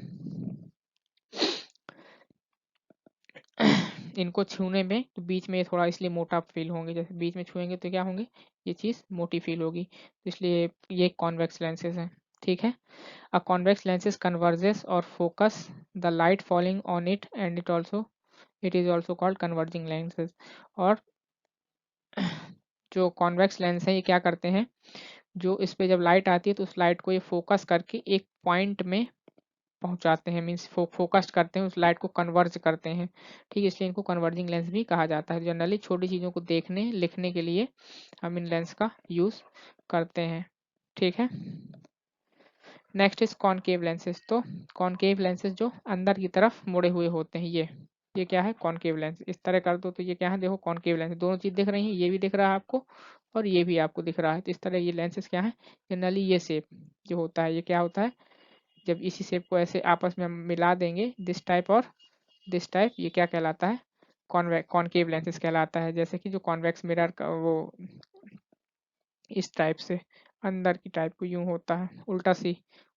A: इनको छूने में तो बीच में थोड़ा इसलिए मोटा फील होंगे, जैसे बीच में छुएंगे तो क्या होंगे, ये चीज़ मोटी फील होगी, तो इसलिए ये कॉन्वेक्स लेंसेज हैं। ठीक है, अ कॉन्वेक्स लेंसेज कन्वर्जेस और focus the light falling on it and it is also called converging lenses. और जो कॉन्वेक्स लेंस है ये क्या करते हैं, जो इस पे जब लाइट आती है तो उस लाइट को ये फोकस करके एक पॉइंट में पहुंचाते हैं, मीन्स फोकस्ड करते हैं, उस लाइट को कन्वर्ज करते हैं। ठीक है, इसलिए इनको कन्वर्जिंग लेंस भी कहा जाता है। जनरली छोटी चीज़ों को देखने लिखने के लिए हम इन लेंस का यूज़ करते हैं। ठीक है, नेक्स्ट इज कॉनकेव लेंसेज। तो कॉनकेव लेंसेज जो अंदर की तरफ मुड़े हुए होते हैं, ये क्या है, कॉनकेव लेंस। इस तरह कर दो तो ये क्या है, देखो कॉनकेव लेंस, दोनों चीज दिख रही हैं, ये भी दिख रहा है आपको और ये भी आपको दिख रहा है। तो इस तरह ये लेंसेज क्या है, जनरली ये शेप जो होता है, ये क्या होता है, जब इसी शेप को ऐसे आपस में हम मिला देंगे, दिस टाइप और दिस टाइप, ये क्या कहलाता है, कॉनकेव लेंसेज कहलाता है। जैसे कि जो कॉन्वेक्स मिरर का वो इस टाइप से अंदर की टाइप को यूं होता है, उल्टा सी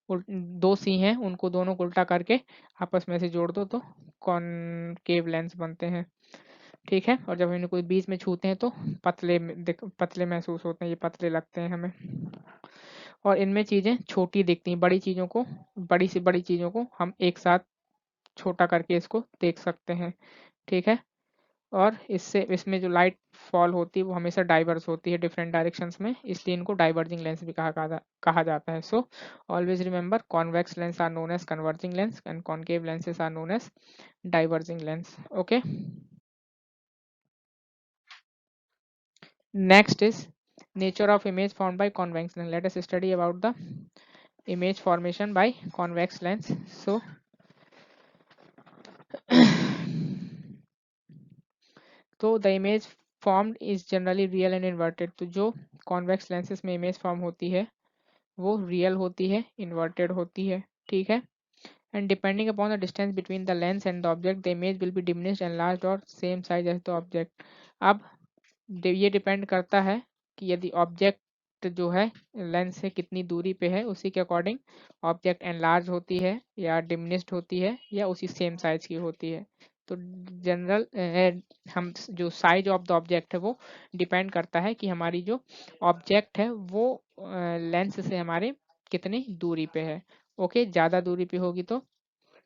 A: दो सी हैं, उनको दोनों को उल्टा करके आपस में से जोड़ दो तो कॉनकेव लेंस बनते हैं। ठीक है, और जब हम इनको बीच में छूते हैं तो पतले महसूस होते हैं, ये पतले लगते हैं हमें। और इनमें चीजें छोटी दिखती हैं, बड़ी चीजों को, बड़ी से बड़ी चीजों को हम एक साथ छोटा करके इसको देख सकते हैं। ठीक है, और इससे इसमें जो लाइट फॉल होती है वो हमेशा डाइवर्स होती है डिफरेंट डायरेक्शंस में, इसलिए इनको डाइवर्जिंग लेंस भी कहा जाता है। So always remember, convex lens are known as converging lens and concave lenses are known as diverging lens. Okay, next is nature of image formed by convex lens. Let us study about the image formation by convex lens. So तो the image formed is generally real and inverted. तो जो convex lenses में image form होती है वो real होती है, inverted होती है। ठीक है, and depending upon the distance between the lens and the object the image will be diminished enlarged और same size as the object. अब ये डिपेंड करता है कि यदि ऑब्जेक्ट जो है लेंस से कितनी दूरी पे है, उसी के अकॉर्डिंग ऑब्जेक्ट एनलार्ज होती है या डिमिनिश्ड होती है या उसी सेम साइज की होती है। तो जनरल हम जो साइज ऑफ द ऑब्जेक्ट है वो डिपेंड करता है कि हमारी जो ऑब्जेक्ट है वो लेंस से हमारे कितनी दूरी पे है। ओके, ज़्यादा दूरी पे होगी तो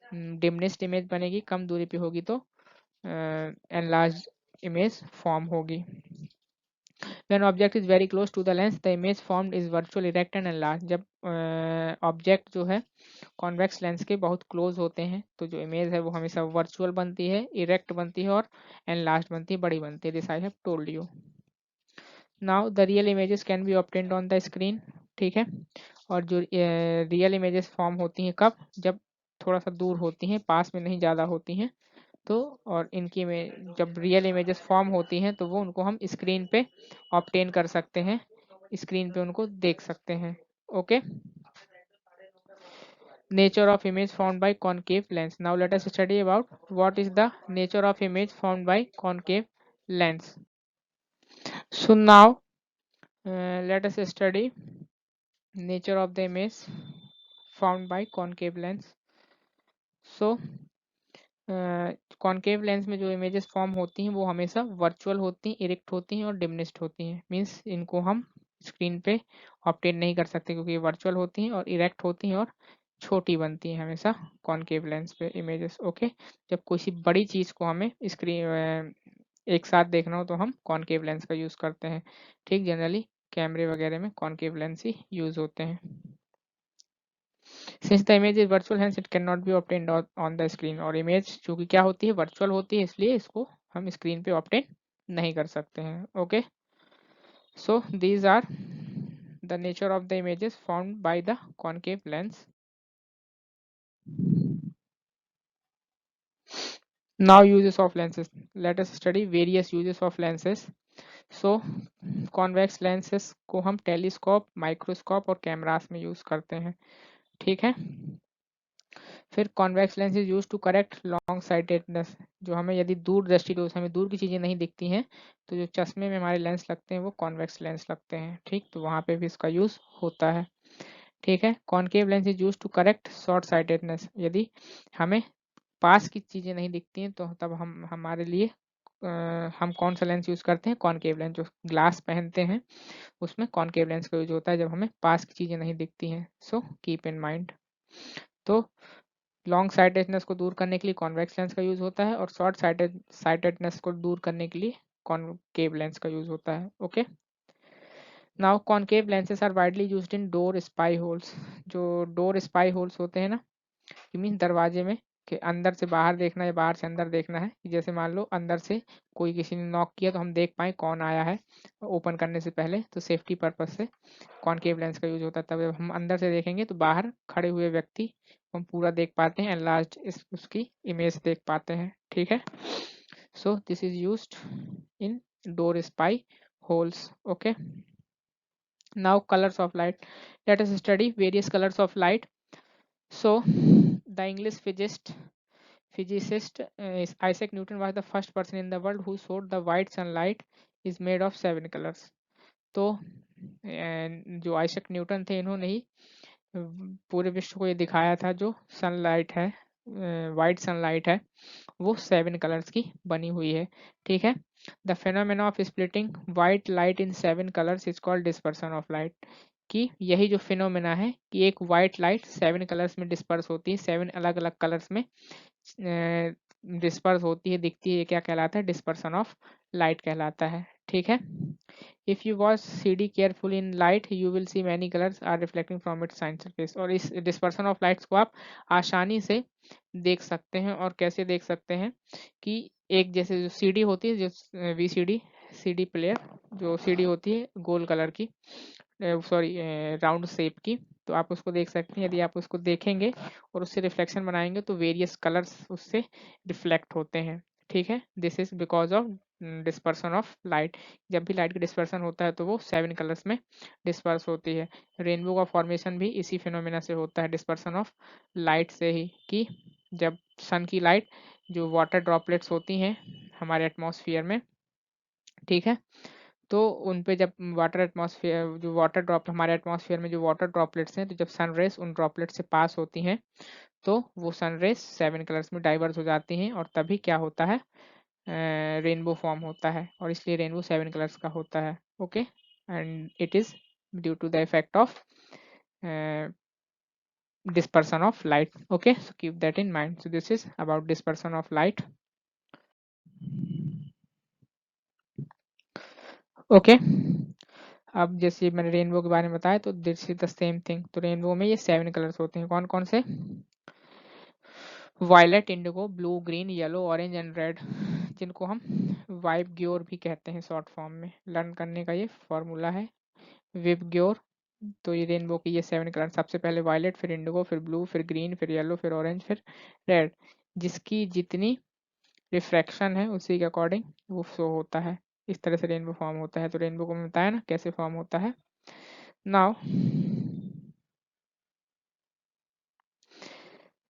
A: डिमिनिश्ड इमेज बनेगी, कम दूरी पे होगी तो एनलार्ज इमेज फॉर्म होगी। When object is very close to the lens, the image formed is virtual, erect and enlarged. जब ऑब्जेक्ट जो है कॉन्वेक्स लेंस के बहुत क्लोज होते हैं तो जो इमेज है वो हमेशा वर्चुअल बनती है, इरेक्ट बनती है और एनलार्ज बनती है, बड़ी बनती है। This I have told you. Now the real images can be obtained on the screen. ठीक है, और जो रियल इमेजेस फॉर्म होती हैं कब, जब थोड़ा सा दूर होती हैं, पास में नहीं ज़्यादा होती हैं। तो और इनकी में जब रियल इमेजेस फॉर्म होती हैं तो वो उनको हम स्क्रीन पे ऑब्टेन कर सकते हैं, स्क्रीन पे उनको देख सकते हैं। Okay, nature of image formed by concave lens. Now let us study about what is the nature of image formed by concave lens. So now let us study nature of the image formed by concave lens. So concave lens में जो images form होती हैं वो हमेशा virtual होती हैं, erect होती हैं और डिमिनिश्ड होती हैं। मींस इनको हम स्क्रीन पे ऑब्टेन नहीं कर सकते क्योंकि ये वर्चुअल होती हैं और इरेक्ट होती हैं और छोटी बनती हैं हमेशा कॉनकेव लेंस पे इमेजेस। ओके, जब किसी बड़ी चीज़ को हमें स्क्रीन एक साथ देखना हो तो हम कॉनकेव लेंस का यूज़ करते हैं। ठीक, जनरली कैमरे वगैरह में कॉनकेव लेंस ही यूज़ होते हैं। Since the image is virtual hence it can not be obtained on the screen. और इमेज चूंकि क्या होती है, वर्चुअल होती है, इसलिए इसको हम स्क्रीन पे ऑब्टेन नहीं कर सकते हैं। Okay, so these are the nature of the images formed by the concave lens. Now uses of lenses. Let us study various uses of lenses. So convex lenses को हम टेलीस्कोप, माइक्रोस्कोप और cameras में use करते हैं। ठीक है, फिर convex lens is use to correct long sightedness. जो हमें यदि दूर दृष्टि दोष, हमें दूर की चीज़ें नहीं दिखती हैं तो जो चश्मे में हमारे लेंस लगते हैं वो कॉन्वेक्स लेंस लगते हैं। ठीक, तो वहाँ पे भी इसका यूज़ होता है। ठीक है, concave lens is use to correct short sightedness. यदि हमें पास की चीज़ें नहीं दिखती हैं तो तब हम हमारे लिए हम कौन सा लेंस यूज़ करते हैं, कॉनकेव लेंस। जो ग्लास पहनते हैं उसमें कॉनकेव लेंस का यूज होता है जब हमें पास की चीज़ें नहीं दिखती हैं। So keep in mind. तो लॉन्ग साइटेडनेस को दूर करने के लिए कॉन्वेक्स लेंस का यूज होता है और शॉर्ट साइटेडनेस को दूर करने के लिए कॉनकेव लेंस का यूज होता है। Okay, now concave lenses are widely used in door spy holes. जो डोर स्पाई होल्स होते हैं ना, मीन दरवाजे में कि अंदर से बाहर देखना या बाहर से अंदर देखना है, जैसे मान लो अंदर से कोई किसी ने नॉक किया तो हम देख पाए कौन आया है ओपन करने से पहले, तो सेफ्टी पर्पज से कॉनकेव लेंस का यूज होता है। तब जब हम अंदर से देखेंगे तो बाहर खड़े हुए व्यक्ति हम पूरा देख पाते हैं, एनलार्ज उसकी इमेज देख पाते हैं। ठीक है, सो this is used in door spy holes. Okay, now colors of light. Let us study various colors of light. So the English physicist is Isaac Newton was the first person in the world who showed the white sunlight is made of 7 colors. तो जो Isaac Newton थे, इन्होंने ही पूरे विश्व को ये दिखाया था जो सनलाइट है, वाइट सनलाइट है, वो 7 कलर्स की बनी हुई है। ठीक है, the phenomena of splitting white light in 7 colours is called dispersion of light. कि यही जो फिनोमेना है कि एक वाइट लाइट 7 कलर्स में डिस्पर्स होती है, 7 अलग अलग कलर्स में डिस्पर्स होती है, दिखती है, ये क्या कहलाता है? डिस्पर्सन ऑफ लाइट कहलाता है। ठीक है, if you watch CD careful in light you will see many colours are reflecting from its shine surface. और इस डिस्पर्सन ऑफ लाइट्स को आप आसानी से देख सकते हैं। और कैसे देख सकते हैं कि एक जैसे जो CD होती है, जो VCD CD प्लेयर जो CD होती है गोल कलर की, सॉरी राउंड शेप की, तो आप उसको देख सकते हैं। यदि आप उसको देखेंगे और उससे रिफ्लेक्शन बनाएंगे तो वेरियस कलर्स उससे रिफ्लेक्ट होते हैं। ठीक है, this is because of dispersion of light. जब भी लाइट का डिस्पर्सन होता है तो वो 7 कलर्स में डिस्पर्स होती है। रेनबो का फॉर्मेशन भी इसी फिनोमेना से होता है, डिस्पर्सन ऑफ लाइट से ही। कि जब सन की लाइट जो वाटर ड्रॉपलेट्स होती हैं हमारे एटमॉस्फेयर में, ठीक है, तो उन पे जब वाटर एटमॉस्फेयर जो वाटर ड्रॉप हमारे एटमॉस्फेयर में जो वाटर ड्रॉपलेट्स हैं, तो जब सन रेस उन ड्रॉपलेट से पास होती हैं तो वो सन रेस 7 कलर्स में डाइवर्स हो जाती हैं, और तभी क्या होता है? रेनबो फॉर्म होता है, और इसलिए रेनबो 7 कलर्स का होता है। Okay, and it is due to the effect of dispersion of light. Okay, so keep that in mind. So this is about dispersion of light. Okay, अब जैसे मैंने रेनबो के बारे में बताया तो this is the same thing. तो rainbow में ये 7 कलर्स होते हैं, कौन कौन से? Violet, indigo, blue, green, yellow, orange and red, जिनको हम वाइब ग्योर भी कहते हैं शॉर्ट फॉर्म में। लर्न करने का ये फॉर्मूला है, विब ग्योर। तो ये रेनबो की ये 7 कलर, सबसे पहले वायलेट, फिर इंडिगो, फिर ब्लू, फिर ग्रीन, फिर येलो, फिर ऑरेंज, फिर रेड। जिसकी जितनी रिफ्रैक्शन है उसी के अकॉर्डिंग वो शो होता है। इस तरह से रेनबो फॉर्म होता है। तो रेनबो को मैं बताया ना कैसे फॉर्म होता है। Now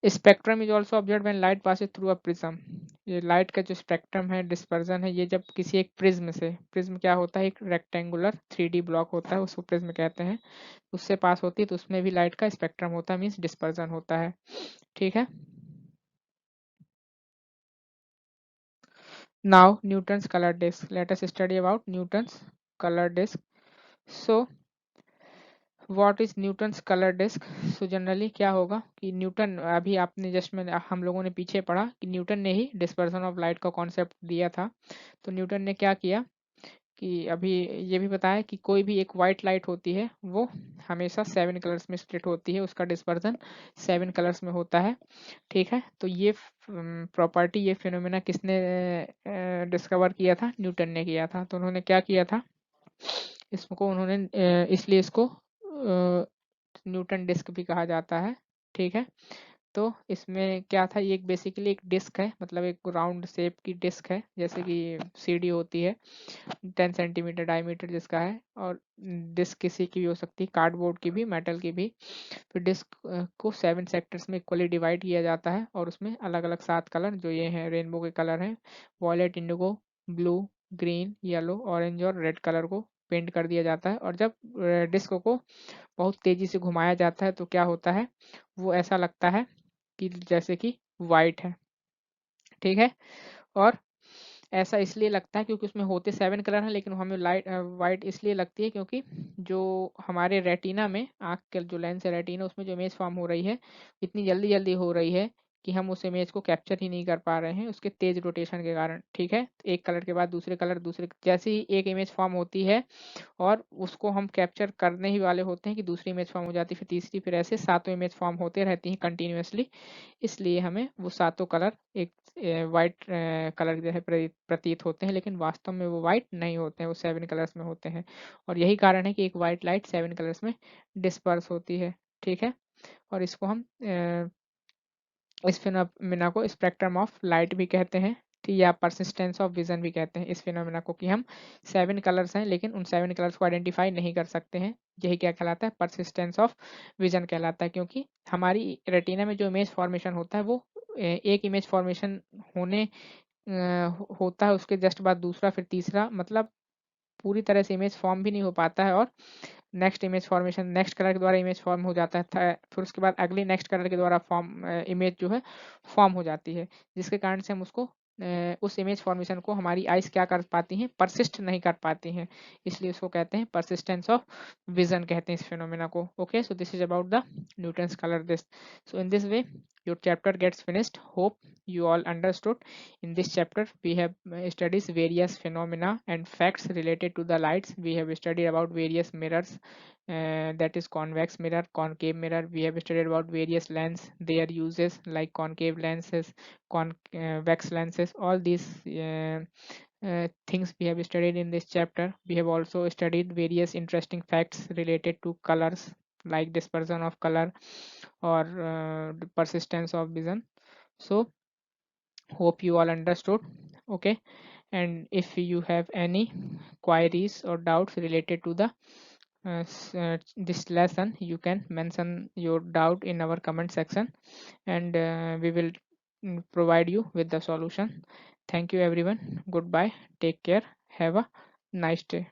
A: spectrum is also observe when light passes through a prism. ये लाइट का जो स्पेक्ट्रम है, डिस्पर्जन है, ये जब किसी एक प्रिज्म से, प्रिज्म क्या होता है? एक रेक्टेंगुलर 3D ब्लॉक होता है, उसको प्रिज्म कहते हैं, उससे पास होती है तो उसमें भी लाइट का स्पेक्ट्रम होता है, मीन्स डिस्पर्जन होता है। ठीक है, now Newton's colour disc, let us study about Newton's colour disc. So what is Newton's colour disc? So generally क्या होगा कि न्यूटन, अभी आपने जस्ट में हम लोगों ने पीछे पढ़ा कि न्यूटन ने ही डिस्पर्सन ऑफ लाइट का कॉन्सेप्ट दिया था। तो न्यूटन ने क्या किया कि अभी ये भी बताया कि कोई भी एक वाइट लाइट होती है वो हमेशा 7 कलर्स में स्प्लिट होती है, उसका डिस्पर्सन 7 कलर्स में होता है। ठीक है, तो ये प्रॉपर्टी, ये फिनोमेना किसने डिस्कवर किया था? न्यूटन ने किया था। तो उन्होंने क्या किया था, इसको उन्होंने इसलिए इसको न्यूटन डिस्क भी कहा जाता है। ठीक है, तो इसमें क्या था, ये एक बेसिकली एक डिस्क है, मतलब एक राउंड शेप की डिस्क है, जैसे कि सीडी होती है 10 सेंटीमीटर डायमीटर जिसका है। और डिस्क किसी की भी हो सकती है, कार्डबोर्ड की भी, मेटल की भी। तो डिस्क को 7 सेक्टर्स में इक्वली डिवाइड किया जाता है, और उसमें अलग अलग 7 कलर जो ये हैं रेनबो के कलर हैं, violet, indigo, blue, green, yellow, orange और रेड कलर को पेंट कर दिया जाता है। और जब डिस्क को बहुत तेजी से घुमाया जाता है तो क्या होता है, वो ऐसा लगता है कि जैसे कि वाइट है। ठीक है, और ऐसा इसलिए लगता है क्योंकि उसमें होते 7 कलर हैं, लेकिन हमें लाइट वाइट इसलिए लगती है क्योंकि जो हमारे रेटिना में, आँख के जो लेंस है रेटिना, उसमें जो इमेज फॉर्म हो रही है इतनी जल्दी जल्दी हो रही है कि हम उस इमेज को कैप्चर ही नहीं कर पा रहे हैं उसके तेज रोटेशन के कारण। ठीक है, एक कलर के बाद दूसरे कलर, दूसरे जैसे ही एक इमेज फॉर्म होती है और उसको हम कैप्चर करने ही वाले होते हैं कि दूसरी इमेज फॉर्म हो जाती है, फिर तीसरी, फिर ऐसे सातों इमेज फॉर्म होते रहती हैं कंटिन्यूअसली। इसलिए हमें वो सातों कलर एक वाइट कलर जो है प्रतीत होते हैं, लेकिन वास्तव में वो वाइट नहीं होते हैं, वो 7 कलर्स में होते हैं। और यही कारण है कि एक वाइट लाइट 7 कलर्स में डिस्पर्स होती है। ठीक है, और इसको हम इस फिनोमिना को स्पेक्ट्रम ऑफ लाइट भी कहते हैं, ठीक, या परसिस्टेंस ऑफ विजन भी कहते हैं इस फिनोमिना को, कि हम 7 कलर्स हैं लेकिन उन 7 कलर्स को आइडेंटिफाई नहीं कर सकते हैं। यही क्या कहलाता है, परसिस्टेंस ऑफ विजन कहलाता है, क्योंकि हमारी रेटिना में जो इमेज फॉर्मेशन होता है वो एक इमेज फॉर्मेशन होने होता है, उसके जस्ट बाद दूसरा, फिर तीसरा, मतलब पूरी तरह से इमेज फॉर्म भी नहीं हो पाता है, और next image formation next colour के द्वारा इमेज फॉर्म हो जाता है फिर उसके बाद अगली नेक्स्ट कलर के द्वारा फॉर्म इमेज जो है फॉर्म हो जाती है, जिसके कारण से हम उसको उस इमेज फॉर्मेशन को हमारी आइज क्या कर पाती हैं, परसिस्ट नहीं कर पाती हैं, इसलिए उसको कहते हैं परसिस्टेंस ऑफ विजन कहते हैं इस फिनोमेना को। Okay, so this is about the Newton's colour this. So in this way your chapter gets finished. Hope you all understood. In this chapter we have studied various phenomena and facts related to the lights. We have studied about various mirrors, that is convex mirror, concave mirror. We have studied about various lens, their uses, like concave lenses, convex lenses, all these things we have studied in this chapter. We have also studied various interesting facts related to colors, like dispersion of color or the persistence of vision. So hope you all understood. Okay, and if you have any queries or doubts related to the this lesson, you can mention your doubt in our comment section, and we will provide you with the solution. Thank you everyone, goodbye, take care, have a nice day.